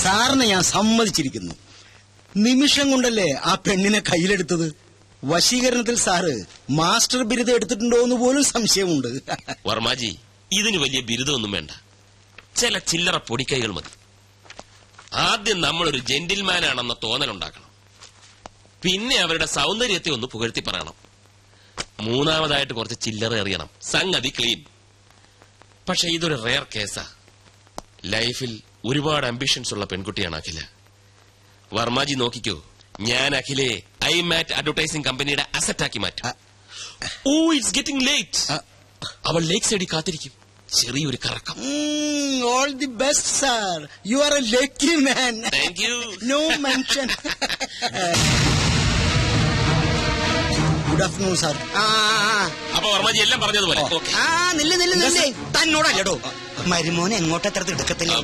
സാറിനെ ഞാൻ സമ്മതിച്ചിരിക്കുന്നു. നിമിഷം കൊണ്ടല്ലേ ആ പെണ്ണിനെ കയ്യിലെടുത്തത്. വശീകരണത്തിൽ സാറ് മാസ്റ്റർ ബിരുദം എടുത്തിട്ടുണ്ടോ എന്ന് പോലും സംശയമുണ്ട്. വർമാജി, ഇതിന് വലിയ ബിരുദമൊന്നും വേണ്ട, ചില ചില്ലറ പൊടിക്കൈകൾ മതി. ആദ്യം നമ്മളൊരു ജെന്റിൽമാനാണെന്ന തോന്നലുണ്ടാക്കണം. പിന്നെ അവരുടെ സൗന്ദര്യത്തെ ഒന്ന് പുകഴ്ത്തി പറയണം. മൂന്നാമതായിട്ട് കുറച്ച് ചില്ലറ എറിയണം. സംഗതി ക്ലീൻ. പക്ഷെ ഇതൊരു റെയർ കേസാ. ലൈഫിൽ ഒരുപാട് അംബിഷൻസ് ഉള്ള പെൺകുട്ടിയാണ് അഖില. വർമാജി നോക്കിക്കോ, ഞാൻ അഖിലെ ഐമാറ്റ് അഡ്വർടൈസിംഗ് കമ്പനിയുടെ അസറ്റാക്കി മാറ്റും. Oh, it's getting late. അവൾ ലേക്ക് സൈഡിൽ കാത്തിരിക്കും. ചെറിയൊരു കറക്കം. All the best sir. You are a lucky man. Thank you. No mention. Good afternoon sir. അപ്പൊ വർമാജി എല്ലാം പറഞ്ഞതുപോലെ. തന്നോടല്ലോ മരുമോനെ എങ്ങോട്ടെത്ര തിടുക്കത്തില്ല.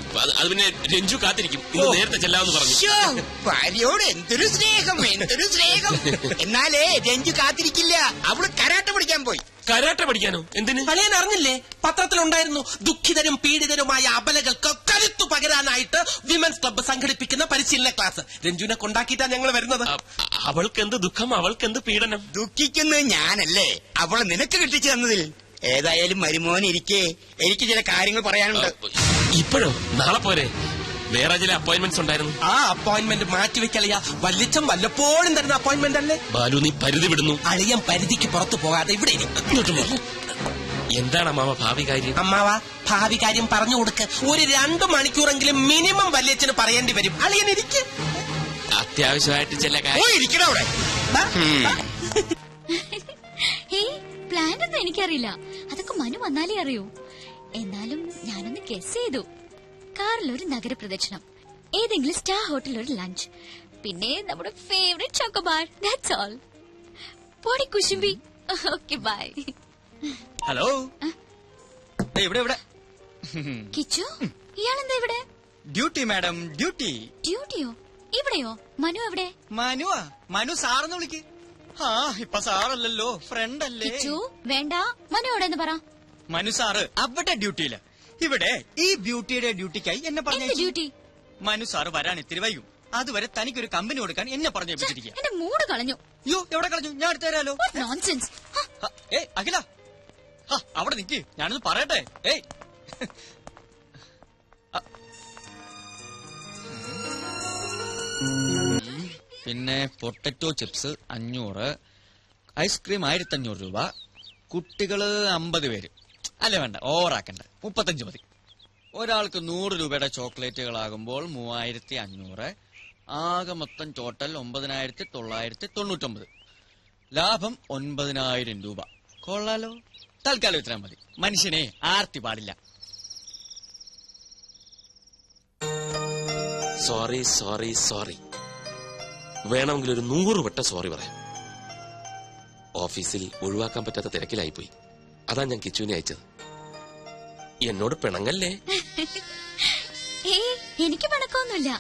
അത് പിന്നെ രഞ്ജു കാത്തിരിക്കും. ഇന്ന് നേരത്തെ ചെല്ലാമെന്ന് പറഞ്ഞു. ഭാര്യയോട് എന്തൊരു സ്നേഹം, എന്തൊരു സ്നേഹം. എന്നാലേ രഞ്ജു കാത്തിരിക്കില്ല. അവള് കരാട്ട പഠിക്കാൻ പോയി. കരാട്ട പഠിക്കാനോ? എന്തിന്? കളിയാൻ അറിഞ്ഞില്ലേ? പത്രത്തിലുണ്ടായിരുന്നു. ദുഃഖിതരും പീഡിതരുമായ അബലകൾക്ക് കരുത്തു പകരാനായിട്ട് വിമൻസ് ക്ലബ്ബ് സംഘടിപ്പിക്കുന്ന പരിശീലന ക്ലാസ്. രഞ്ജുവിനെ കൊണ്ടാക്കിയിട്ടാ ഞങ്ങൾ വരുന്നത്. അവൾക്ക് എന്ത് ദുഃഖം, അവൾക്ക് എന്ത് പീഡനം? ദുഃഖിക്കുന്നത് ഞാനല്ലേ, അവളെ നിനക്ക് കിട്ടിച്ചു തന്നതിൽ. ഏതായാലും മരുമോൻ ഇരിക്കേ, എനിക്ക് ചില കാര്യങ്ങൾ പറയാനുണ്ട്. ഇപ്പോഴോ? നാളെ പോരെ? വേറെ ചില അപ്പോയിന്റ്മെന്റ്സ് ഉണ്ടായിരുന്നു. ആ അപ്പോയിന്റ്മെന്റ് മാറ്റിവെക്കളിയാ. വല്ലിച്ചം വല്ലപ്പോഴും തരുന്ന അപ്പോയിന്റ്മെന്റ് അല്ലേ? ബാലു, നീ പരിധി വിടുന്നു. അളിയൻ പരിധിക്ക് പുറത്തു പോകാതെ ഇവിടെ എന്താണ് അമ്മാവ ഭാവി കാര്യം? അമ്മാവ, ഭാവി കാര്യം പറഞ്ഞു കൊടുക്ക്. ഒരു 2 മണിക്കൂറെങ്കിലും മിനിമം വല്യച്ഛന് പറയേണ്ടി വരും. അളിയൻ ഇരിക്കും. അത്യാവശ്യമായിട്ട് ചില കാര്യം. പ്ലാൻ ഒന്നും എനിക്കറിയില്ല. അതൊക്കെ മനു വന്നാലേ അറിയൂ. എന്നാലും ഞാനൊന്ന് ഗസ് ചെയ്തു. കാറിലൊരു നഗരപ്രദക്ഷിണം, ഏതെങ്കിലും സ്റ്റാർ ഹോട്ടലിൽ ഒരു ലഞ്ച്, പിന്നെ നമ്മുടെ ഫേവറേറ്റ് ചോക്കോബാർ. That's all. പോടി കുശുംബി. Okay, by. ഹലോ. ഇവിടെ കിച്ചു, ഇയാളെന്താ ഇവിടെ? Duty madam, duty. ഡ്യൂട്ടിയോ? ഇവിടെയോ? മനു എവിടെ? മനു സാറെന്ന് വിളിക്ക്. ഇപ്പൊ സാറല്ലല്ലോ, ഫ്രണ്ട് അല്ലേ. കിച്ചു വേണ്ട, മനു എവിടെ പറ. മനു സാറ് അവിടെ ഡ്യൂട്ടിയില്ല. ഇവിടെ ഈ ബ്യൂട്ടിയുടെ ഡ്യൂട്ടിക്കായി എന്നെ പറഞ്ഞു. ഡ്യൂട്ടി? മനു സാറ് വരാൻ ഇത്തിരി വൈകും. അതുവരെ തനിക്കൊരു കമ്പനി കൊടുക്കാൻ എന്നെ പറഞ്ഞു വെച്ചിരിക്കുക. എന്റെ മൂഡ് കളഞ്ഞു. അയ്യോ, എവിടെ കളഞ്ഞു? ഞാൻ എടുത്തു തരാലോ. നോൺസെൻസ്. അഖില, അവിടെ നിക്ക്, ഞാനൊന്ന് പറയട്ടെ. പിന്നെ പൊട്ടറ്റോ ചിപ്സ് 500, ഐസ്ക്രീം 1500 രൂപ, കുട്ടികള് 50 പേര്. അല്ല വേണ്ട, ഓവറാക്കണ്ട, 35 മതി. ഒരാൾക്ക് 100 രൂപയുടെ ചോക്ലേറ്റുകളാകുമ്പോൾ 3500. ആകെ മൊത്തം ടോട്ടൽ 9999. ലാഭം 9000 രൂപ. കൊള്ളാലോ. തൽക്കാലം ഇത്ര മതി. മനുഷ്യനെ ആർത്തി പാടില്ല. Sorry sorry sorry. വേണമെങ്കിൽ ഒരു 100 വട്ടം സോറി പറയാം. ഓഫീസിൽ ഒഴിവാക്കാൻ പറ്റാത്ത തിരക്കിലായിപ്പോയി. അതാ ഞാൻ കിച്ചുവിനെ അയച്ചത്. എന്നോട് പിണങ്ങല്ലേ? എനിക്ക് പിണക്കൊന്നുമില്ല.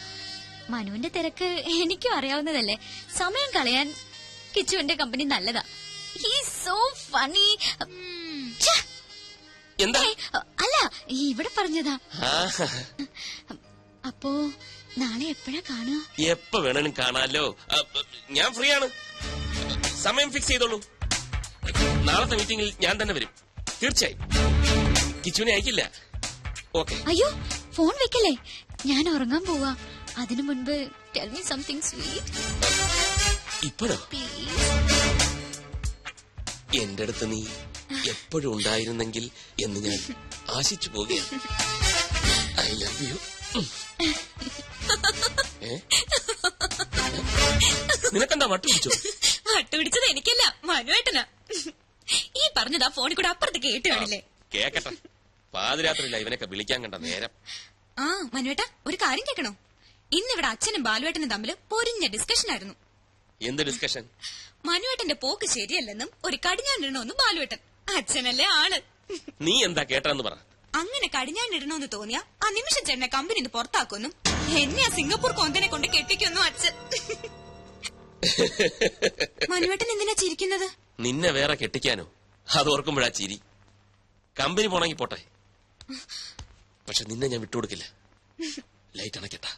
മനുവിന്റെ തിരക്ക് എനിക്കും അറിയാവുന്നതല്ലേ. സമയം കളയാൻ കിച്ചുവിന്റെ കമ്പനി നല്ലതാ. He's so funny. എന്താ? അല്ല, ഇവിടെ പറഞ്ഞതാ. അപ്പോ നാളെ എപ്പോഴാ കാണുക? എപ്പോ വേണേലും കാണാലോ. ഞാൻ ഫ്രീ ആണ്. സമയം ഫിക്സ് ചെയ്തോളൂ. നാളത്തെ മീറ്റിംഗിൽ ഞാൻ തന്നെ വരും, തീർച്ചയായും. കിച്ചുവിനെ അയക്കില്ല. ഓക്കെ. അയ്യോ, ഫോൺ വെക്കല്ലേ, ഞാൻ ഉറങ്ങാൻ പോവാ. അതിനു മുൻപ് ടെൽ മീ സംതിങ് സ്വീറ്റ്. ഇപ്പോഴോ? എന്റെ അടുത്ത് നീ എപ്പോഴും ഉണ്ടായിരുന്നെങ്കിൽ എന്ന് ഞാൻ ആശിച്ചു പോകുകയാണ്. I love you. നിനക്കെന്താ വട്ടുപിടിച്ചോ? വട്ടുപിടിച്ചത് എനിക്കല്ല, മനുവേട്ടനാ. ഈ പറഞ്ഞതാ ഫോണിൽ കൂടെ അപ്പുറത്ത് കേട്ട് കാണില്ലേ? കേക്കട്ടെ. പാതിരാത്രിയില്ല ഇവനൊക്കെ വിളിക്കാൻ കണ്ട നേരം. മനുവേട്ട, ഒരു കാര്യം കേൾക്കണോ? ഇന്നിവിടെ അച്ഛനും ബാലുവേട്ടനും തമ്മിൽ പൊരിഞ്ഞ ഡിസ്കഷൻ ആയിരുന്നു. എന്ത് ഡിസ്കഷൻ? മനുവേട്ടന്റെ പോക്ക് ശരിയല്ലെന്നും ഒരു കടിഞ്ഞാണിടണമെന്നും ബാലുവേട്ടൻ. അച്ഛനല്ലേ ആള്. നീ എന്താ കേട്ടെന്ന് പറ. അങ്ങനെ കടിഞ്ഞാണിടണമെന്ന് തോന്നിയാ ആ നിമിഷം ചേട്ടനെ കമ്പനിന്ന് പുറത്താക്കുമെന്നും എന്നെ ആ സിംഗപ്പൂർ കൊന്തനെ കൊണ്ട് കെട്ടിക്കൊന്നും അച്ഛൻ. മനുവേട്ടൻ എന്തിനാ ചിരിക്കുന്നത്? നിന്നെ വേറെ കെട്ടിക്കാനോ? അത് ഓർക്കുമ്പോഴാ ചിരി. കമ്പനി പോണെങ്കി പോട്ടെ, പക്ഷെ നിന്നെ ഞാൻ വിട്ടുകൊടുക്കില്ല. ലൈറ്റ് അണക്കട്ടാ.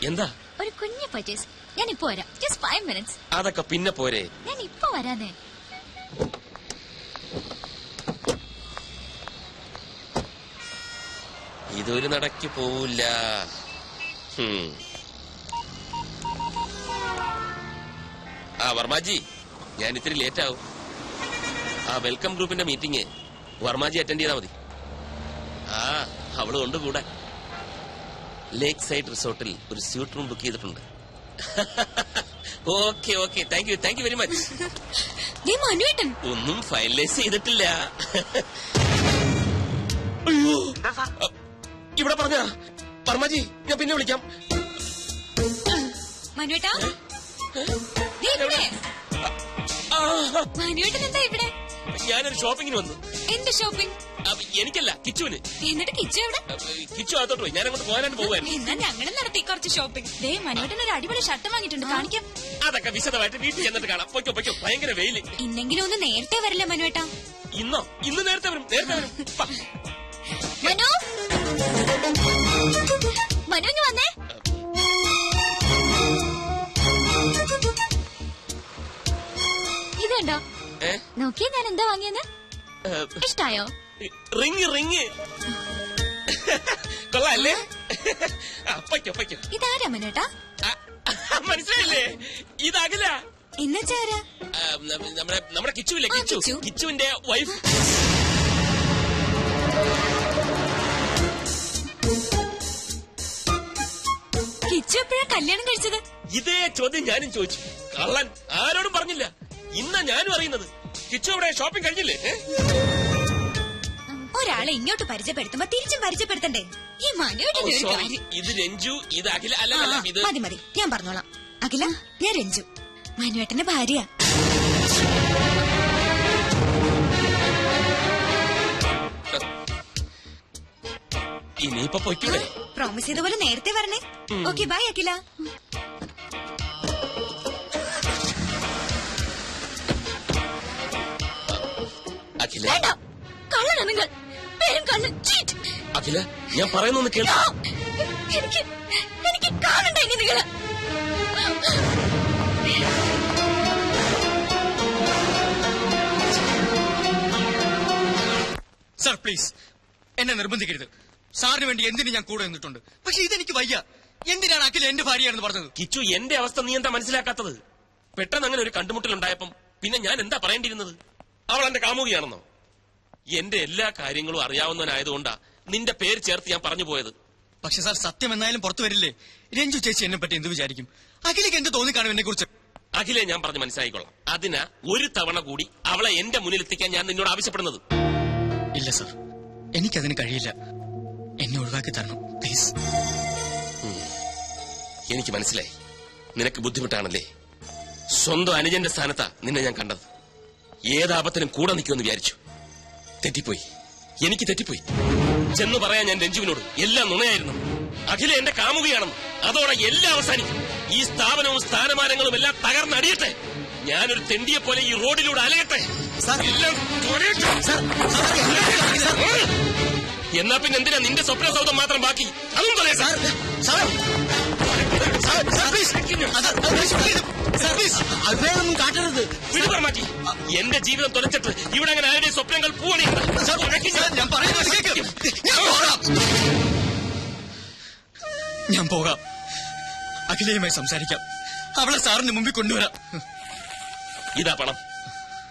എന്താ ഒരു കുഞ്ഞു പർച്ചേസ്. ഞാൻ ഇപ്പൊ വരാം. Just 5 minutes. അതൊക്കെ പിന്നെ പോരെ. ഞാൻ ഇപ്പൊ വരാന്നേ. ഇതൊരു നടക്ക് പോവില്ല. ആ വർമാജി, ഞാൻ ഇത്തിരി ലേറ്റ് ആവും. ആ വെൽക്കം ഗ്രൂപ്പിന്റെ മീറ്റിംഗ് വർമാജി അറ്റൻഡ് ചെയ്താൽ മതി. ആ അവള് കൊണ്ട് കൂടെ ലേക്ക് സൈഡ് റിസോർട്ടിൽ ഒരു സ്യൂട്ട് റൂം ബുക്ക് ചെയ്തിട്ടുണ്ട്. Okay okay, thank you very much. ഒന്നും ഫൈനലൈസ് ചെയ്തിട്ടില്ല. അയ്യോ, ഇവിടെ പറഞ്ഞ വർമാജി, ഞാൻ പിന്നെ വിളിക്കാം. മനുവേട്ടാ, മനുവേട്ടൻ എന്താ ഇവിടെ? ഞാനൊരു ഷോപ്പിങ്ങിന് വന്നു. എന്ത് ഷോപ്പിംഗ്? എനിക്കല്ല, കിച്ചുവിന്. എന്നിട്ട് കിച്ചു എവിടെ? കിച്ചു അകത്തോട്ട് പോയി. ഞാൻ അങ്ങോട്ട് പോകാനായിട്ട് പോവായിരുന്നു. എന്നാ ഞങ്ങളും നടത്തി കുറച്ച് ഷോപ്പിംഗ്. ദേ മനുവേട്ടൻ ഒരു അടിപൊളി ഷർട്ട് വാങ്ങിയിട്ടുണ്ട്, കാണിക്കാം. അതൊക്കെ വിശദമായിട്ട് വീട്ടിൽ ചെന്നിട്ട് കാണാം. പൊയ്ക്കോ, ഭയങ്കര വെയില്. ഇന്നെങ്കിലും ഒന്ന് നേരത്തെ വരില്ല മനുവേട്ടാ? ഇന്ന് നേരത്തെ വരും. മനു, മനു വന്നേ. ഇതുണ്ടോ? നോക്കിയാ ഞാൻ എന്താ വാങ്ങിയെന്ന്? ഇഷ്ടായോ? റിങ് കൊള്ളാല്ലേ? പൊയ്ക്കോ. ഇതാരാ മനുവേട്ടാ? മനസ്സിലായില്ലേ? ഇതകല. എന്നുവെച്ചാരാ? നമ്മുടെ കിച്ചുവില്ലേ, കിച്ചുവിന്റെ വൈഫ്. കിച്ചു എപ്പോഴാ കല്യാണം കഴിച്ചത്? ഇതേ ചോദ്യം ഞാനും ചോദിച്ചു. കള്ളൻ ആരോടും പറഞ്ഞില്ല. ഇന്നാ ഞാനും അറിയുന്നത്. കിച്ചു അവിടെ ഷോപ്പിംഗ് കഴിഞ്ഞില്ലേ? ഒരാളെ ഇങ്ങോട്ട് പരിചയപ്പെടുത്തുമ്പോ തിരിച്ചും പരിചയപ്പെടുത്തണ്ടേ? ഈ മനുവേട്ടന്റെ ഒരു കാര്യം. ഇത് രഞ്ജു, ഇത് അഖില. അല്ല, ഇത് മതി, ഞാൻ പറഞ്ഞോളാം. അഖില, ഞാൻ രഞ്ജു, മനുവേട്ടന്റെ ഭാര്യ. ഇനിയിപ്പൊ പൊയ്ക്കൂടെ? പ്രോമിസ് ചെയ്ത പോലെ നേരത്തെ വരണേ. ഓക്കെ, ബൈ അഖില. അഖില, കള്ളനാ നിങ്ങൾ. പേരും കള്ളൻ. അഖില, ഞാൻ പറയുന്നൊന്ന് കേൾക്കൂ. എനിക്ക് കാണണ്ട ഇനി നിങ്ങള്. സർ പ്ലീസ്, എന്നെ നിർബന്ധിക്കരുത്. സാറിന് വേണ്ടി എന്തിനു ഞാൻ കൂടെ നിന്നിട്ടുണ്ട്. പക്ഷെ ഇതെനിക്ക് വയ്യ. എന്തിനാണ് അഖില എന്റെ ഭാര്യയാണെന്ന് പറഞ്ഞത്? കിച്ചു, എന്റെ അവസ്ഥ നീ എന്താ മനസ്സിലാക്കാത്തത്? പെട്ടെന്ന് അങ്ങനെ ഒരു കണ്ടുമുട്ടലുണ്ടായപ്പം പിന്നെ ഞാൻ എന്താ പറയേണ്ടിയിരുന്നത്? അവൾ എന്റെ കാമുകിയാണെന്നോ? എന്റെ എല്ലാ കാര്യങ്ങളും അറിയാവുന്നവനായതുകൊണ്ടാ നിന്റെ പേര് ചേർത്ത് ഞാൻ പറഞ്ഞു പോയത്. പക്ഷെ സാർ, സത്യം എന്നായാലും പുറത്തു വരില്ലേ? രഞ്ജു ചേച്ചി എന്നെ പറ്റി എന്ത് വിചാരിക്കും? അഖിലേക്ക് എന്ത് തോന്നിക്കാണും എന്നെ കുറിച്ച്? അഖിലെ, ഞാൻ പറഞ്ഞ് മനസ്സിലായിക്കൊള്ളാം. അതിനാ ഒരു തവണ കൂടി അവളെ എന്റെ മുന്നിൽ എത്തിക്കാൻ ഞാൻ നിന്നോട് ആവശ്യപ്പെടുന്നത്. ഇല്ല സാർ, എനിക്കതിന് കഴിയില്ല. എന്നെ ഒഴിവാക്കി തരണം പ്ലീസ്. എനിക്ക് മനസ്സിലായി, നിനക്ക് ബുദ്ധിമുട്ടാണല്ലേ. സ്വന്തം അനുജന്റെ സ്ഥാനത്താ നിന്നെ ഞാൻ കണ്ടത്. ഏതാപത്തിനും കൂടെ നിൽക്കുമെന്ന് വിചാരിച്ചു. തെറ്റിപ്പോയി, എനിക്ക് തെറ്റിപ്പോയി. ചെന്ന് പറയാൻ ഞാൻ രഞ്ജുവിനോട് എല്ലാം നുണയായിരുന്നു. അഖില എന്റെ കാമുകയാണെന്ന്. അതോടെ എല്ലാം അവസാനിക്കും. ഈ സ്ഥാപനവും സ്ഥാനമാനങ്ങളും എല്ലാം തകർന്നടിയട്ടെ. ഞാനൊരു തെണ്ടിയെ പോലെ ഈ റോഡിലൂടെ അലയട്ടെ. എല്ലാം എന്നാ പിന്നെ എന്തിനാ നിന്റെ സ്വപ്ന സൗധം മാത്രം ബാക്കി? അതും പറയാം സാർ. അതിനൊന്നും കാട്ടരുത്. മാറ്റി എന്റെ ജീവിതം തുലച്ചിട്ട് ഇവിടെ അങ്ങനെ ആരുടെ സ്വപ്നങ്ങൾ പൂവണിയുണ്ട്. ഞാൻ പോകാം. അഖിലയുമായി സംസാരിക്കാം. അവളെ സാറിന് മുമ്പിൽ കൊണ്ടുവരാം. ഇതാ പണം.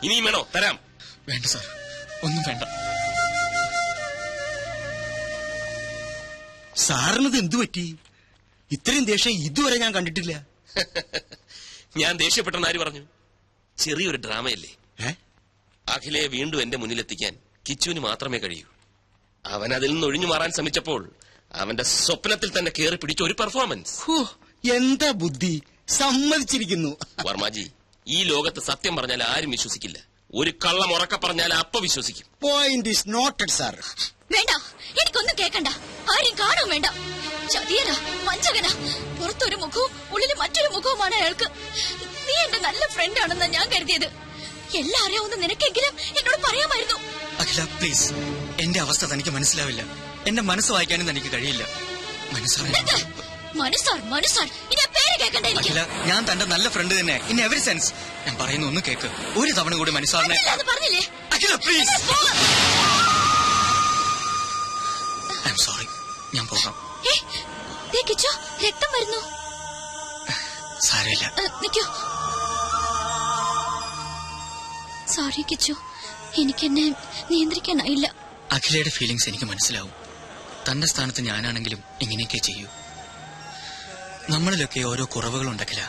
ഇനിയും വേണോ? തരാം. വേണ്ട സാർ, ഒന്നും വേണ്ട. സാറിനത് എന്തു പറ്റി? ഇത്രയും ദേഷ്യം ഇതുവരെ ഞാൻ കണ്ടിട്ടില്ല. ഞാൻ ദേഷ്യപ്പെട്ടെന്ന് ആര് പറഞ്ഞു? ചെറിയൊരു ഡ്രാമയല്ലേ. അഖിലയെ വീണ്ടും എന്റെ മുന്നിലെത്തിക്കാൻ കിച്ചുവിന് മാത്രമേ കഴിയൂ. അവൻ അതിൽ നിന്ന് ഒഴിഞ്ഞു മാറാൻ ശ്രമിച്ചപ്പോൾ അവന്റെ സ്വപ്നത്തിൽ തന്നെ കയറി പിടിച്ച ഒരു പെർഫോമൻസ്. എന്താ ബുദ്ധി! സമ്മതിച്ചിരിക്കുന്നു. വർമാജി, ഈ ലോകത്ത് സത്യം പറഞ്ഞാൽ ആരും വിശ്വസിക്കില്ല. ഒരു കള്ളം ഉറക്കെ പറഞ്ഞാൽ അപ്പ വിശ്വസിക്കും. Point is noted sir. വേണ്ട, എനിക്കൊന്നും കേൾക്കണ്ട. ആരും കാണും വേണ്ട. ചതിയനാ, വഞ്ചകനാ. പുറത്തൊരു മുഖവും ഉള്ളിൽ മറ്റൊരു മുഖവുമാണ് അയാൾക്ക്. നീ എന്റെ നല്ല ഫ്രണ്ട് ആണെന്നാ ഞാൻ കരുതിയത്. എല്ലാം അറിയാവുന്ന നിനക്കെങ്കിലും എന്നോട് പറയാമായിരുന്നു. അഖില പ്ലീസ്, എന്റെ അവസ്ഥ തനിക്ക് മനസ്സിലാവില്ല. എന്റെ മനസ്സ് വായിക്കാനൊന്നും എനിക്ക് കഴിയില്ല. മനസ്സാറേ, മനുസാർ ഇനി ആ പേര് കേൾക്കണ്ട എനിക്ക്. അഖില, ഞാൻ തന്റെ നല്ല ഫ്രണ്ട് തന്നെ ഇൻ എവറി സെൻസ്. ഞാൻ പറയുന്ന ഒന്ന് കേക്ക്. ഒരു തവണ കൂടി മനസ്സാറിനെ. അത് പറഞ്ഞില്ലേ? അഖില പ്ലീസ്. I am sorry. ഞാൻ പോകാം. കിച്ചോ, രക്തം വരുന്നു. സാരമില്ല. നിക്കോ. സോറി കിച്ചു, എനിക്കെന്നെ നിയന്ത്രിക്കാനായില്ല. അഖിലയുടെ ഫീലിങ്സ് എനിക്ക് മനസ്സിലാവും. തന്റെ സ്ഥാനത്ത് ഞാനാണെങ്കിലും ഇങ്ങനെയൊക്കെ ചെയ്യൂ. നമ്മളിലൊക്കെ ഓരോ കുറവുകളുണ്ടക്കില്ല.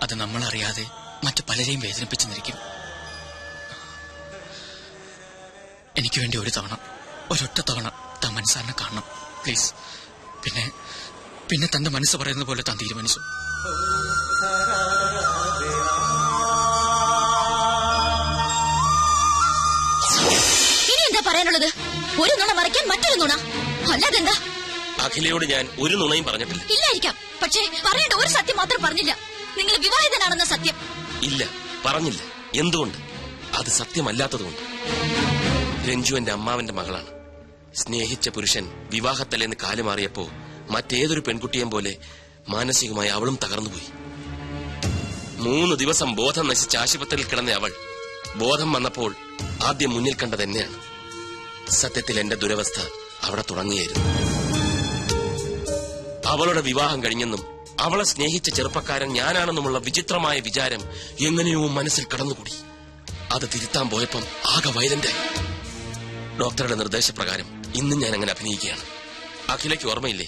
അത് നമ്മളറിയാതെ മറ്റു പലരെയും വേദനിപ്പിച്ചെന്നിരിക്കും. എനിക്ക് വേണ്ടി ഒരു തവണ, ഒരൊറ്റ തവണ താൻ മനസ്സാറിനെ കാണണം പ്ലീസ്. പിന്നെ തന്റെ മനസ്സ് പറയുന്നത് പോലെ താൻ തീരുമാനിച്ചു. ഇനി എന്താ പറയാനുള്ളത്? ഒരു നുണ മറയ്ക്കാൻ മറ്റൊരു നുണ, അല്ലാതെന്താ? അഖിലയോട് ഞാൻ ഒരു നുണയും പറഞ്ഞിട്ടില്ല. ഇല്ലായിരിക്കാം, പക്ഷേ പറയേണ്ട ഒരു സത്യം മാത്രം പറഞ്ഞില്ല. നിങ്ങൾ വിവാഹിതനാണെന്ന സത്യം. ഇല്ല, പറഞ്ഞില്ല. എന്തുകൊണ്ട്? അത് സത്യമല്ലാത്തതുകൊണ്ട്. രഞ്ജു എന്റെ അമ്മാവന്റെ മകളാണ്. സ്നേഹിച്ച പുരുഷൻ വിവാഹത്തലേന്ന് കാലുമാറിയപ്പോ മറ്റേതൊരു പെൺകുട്ടിയെയും പോലെ മാനസികമായി അവളും തകർന്നുപോയി. 3 ദിവസം ബോധം നശിച്ച് ആശുപത്രിയിൽ കിടന്ന അവൾ ബോധം വന്നപ്പോൾ ആദ്യം മുന്നിൽ കണ്ടത് എന്നെയാണ്. സത്യത്തിൽ എന്റെ ദുരവസ്ഥ അവിടെ തുടങ്ങിയായിരുന്നു. അവളുടെ വിവാഹം കഴിഞ്ഞെന്നും അവളെ സ്നേഹിച്ച ചെറുപ്പക്കാരൻ ഞാനാണെന്നുമുള്ള വിചിത്രമായ വിചാരം എങ്ങനെയോ മനസ്സിൽ കടന്നുകൂടി. അത് തിരുത്താൻ പോയപ്പം ആകെ വയലന്റായി. ഡോക്ടറുടെ നിർദ്ദേശപ്രകാരം ഇന്നും ഞാൻ അങ്ങനെ അഭിനയിക്കുകയാണ്. അഖിലയ്ക്ക് ഓർമ്മയില്ലേ,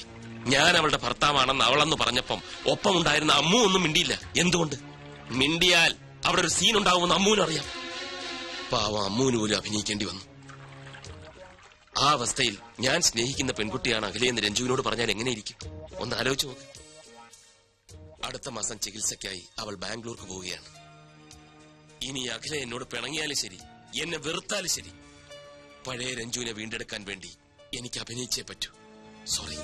ഞാൻ അവളുടെ ഭർത്താവാണെന്ന് അവളെന്ന് പറഞ്ഞപ്പം ഒപ്പമുണ്ടായിരുന്ന അമ്മു ഒന്നും മിണ്ടിയില്ല. എന്തുകൊണ്ട്? മിണ്ടിയാൽ അവിടെ ഒരു സീൻ ഉണ്ടാവുമെന്ന് അമ്മുവിനറിയാം. പാവം അമ്മുവിന് പോലും അഭിനയിക്കേണ്ടി വന്നു. ആ അവസ്ഥയിൽ ഞാൻ സ്നേഹിക്കുന്ന പെൺകുട്ടിയാണ് അഖിലയെന്ന് രഞ്ജുവിനോട് പറഞ്ഞാൽ എങ്ങനെയിരിക്കും? ഒന്ന് ആലോചിച്ച് നോക്ക്. അടുത്ത മാസം ചികിത്സയ്ക്കായി അവൾ ബാംഗ്ലൂർക്ക് പോവുകയാണ്. ഇനി അഖില എന്നോട് പിണങ്ങിയാലും ശരി, എന്നെ വെറുത്താലും ശരി, പഴയ രഞ്ജുവിനെ വീണ്ടെടുക്കാൻ വേണ്ടി എനിക്ക് അഭിനയിച്ചേ പറ്റൂ. സോറി.